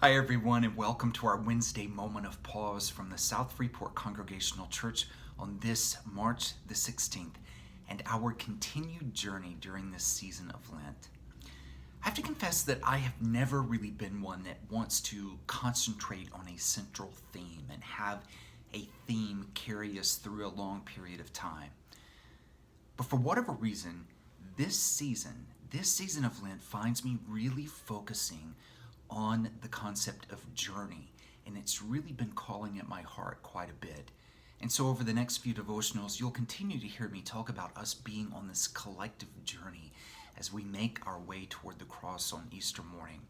Hi, everyone, and welcome to our Wednesday moment of pause from the South Freeport Congregational Church on this March the 16th and our continued journey during this season of Lent. I have to confess that I have never really been one that wants to concentrate on a central theme and have a theme carry us through a long period of time. But for whatever reason, this season of Lent finds me really focusing on the concept of journey, and it's really been calling at my heart quite a bit. And so over the next few devotionals, you'll continue to hear me talk about us being on this collective journey as we make our way toward the cross on Easter morning.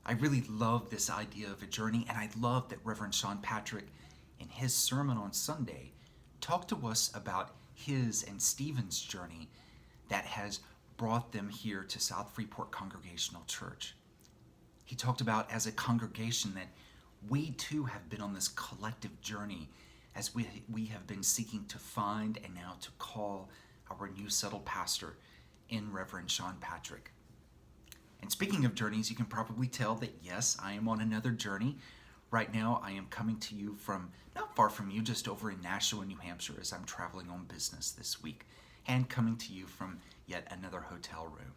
I really love this idea of a journey, and I love that Reverend Sean Patrick, in his sermon on Sunday, talked to us about his and Stephen's journey that has brought them here to South Freeport Congregational Church. He talked about as a congregation that we too have been on this collective journey as we have been seeking to find and now to call our new settled pastor in Reverend Sean Patrick. And speaking of journeys, you can probably tell that yes, I am on another journey. Right now, I am coming to you from not far from you, just over in Nashua, New Hampshire, as I'm traveling on business this week, and coming to you from yet another hotel room.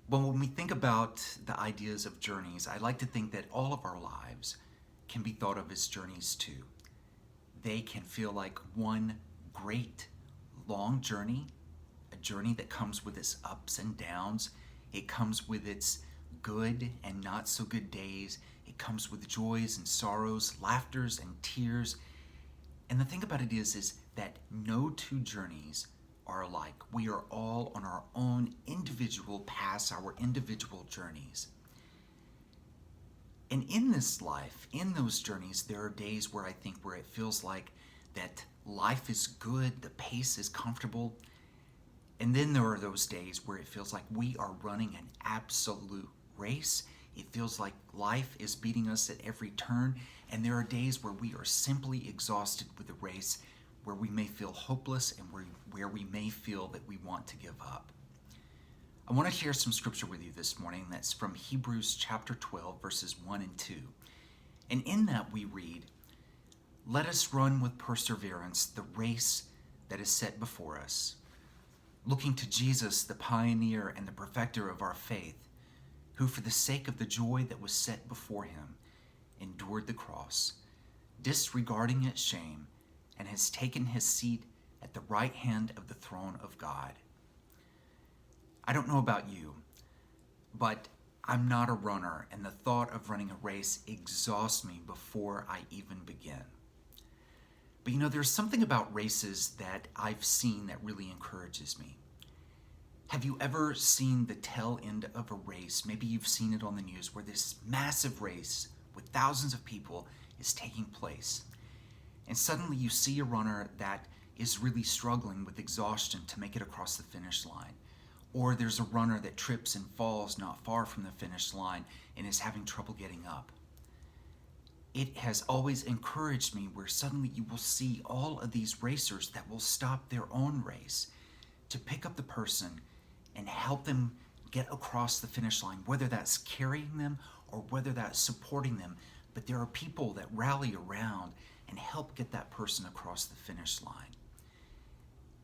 Well, when we think about the ideas of journeys, I like to think that all of our lives can be thought of as journeys too. They can feel like one great long journey, a journey that comes with its ups and downs. It comes with its good and not so good days. It comes with joys and sorrows, laughters and tears. And the thing about it is that no two journeys are alike. We are all on our own individual paths, our individual journeys. And in this life, in those journeys, there are days where it feels like that life is good, the pace is comfortable. And then there are those days where it feels like we are running an absolute race. It feels like life is beating us at every turn. And there are days where we are simply exhausted with the race, where we may feel hopeless and where we may feel that we want to give up. I want to share some scripture with you this morning that's from Hebrews chapter 12, verses 1 and 2. And in that we read, "Let us run with perseverance the race that is set before us, looking to Jesus, the pioneer and the perfecter of our faith, who for the sake of the joy that was set before him endured the cross, disregarding its shame, and has taken his seat at the right hand of the throne of God." I don't know about you, but I'm not a runner, and the thought of running a race exhausts me before I even begin. But there's something about races that I've seen that really encourages me. Have you ever seen the tail end of a race? Maybe you've seen it on the news where this massive race with thousands of people is taking place. And suddenly you see a runner that is really struggling with exhaustion to make it across the finish line. Or there's a runner that trips and falls not far from the finish line and is having trouble getting up. It has always encouraged me where suddenly you will see all of these racers that will stop their own race to pick up the person and help them get across the finish line, whether that's carrying them or whether that's supporting them. But there are people that rally around and help get that person across the finish line.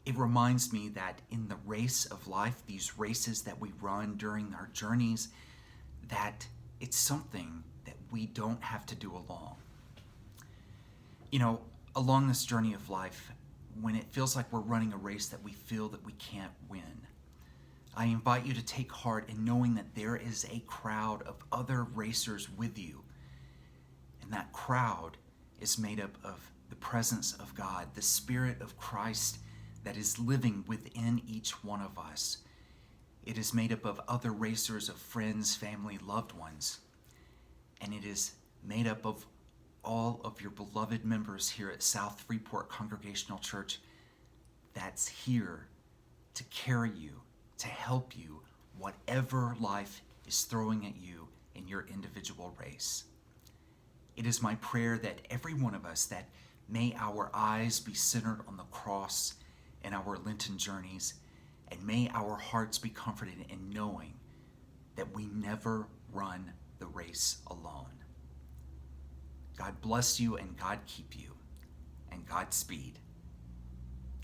It reminds me that in the race of life, these races that we run during our journeys, that it's something that we don't have to do alone. Along this journey of life, when it feels like we're running a race that we feel that we can't win, I invite you to take heart in knowing that there is a crowd of other racers with you. And that crowd is made up of the presence of God, the Spirit of Christ that is living within each one of us. It is made up of other racers, of friends, family, loved ones. And it is made up of all of your beloved members here at South Freeport Congregational Church that's here to carry you, to help you, whatever life is throwing at you in your individual race. It is my prayer that every one of us, that may our eyes be centered on the cross in our Lenten journeys, and may our hearts be comforted in knowing that we never run the race alone. God bless you and God keep you, and Godspeed.